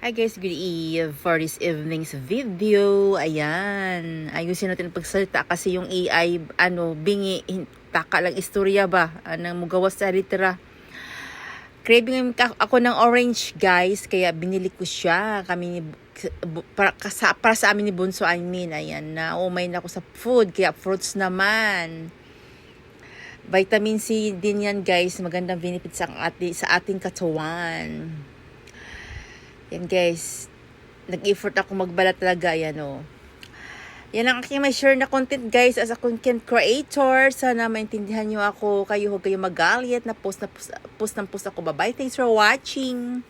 Hi guys, good eve for this evening's video. Ayan, ayusin natin ang pagsalita kasi yung AI, bingi, taka lang istorya ba? Anong mugawas sa litera. Craving ako ng orange guys, kaya binili ko siya. Para sa amin ni Bunso, ayan, na umay na ako sa food, kaya fruits naman. Vitamin C din yan guys, magandang benefits sa ating katawan. Yan guys, nag-effort ako magbala talaga, yan o. Yan ang aking may share na content guys as a content creator. Sana maintindihan nyo ako, huwag kayo magalit na post ako. Bye bye, thanks for watching.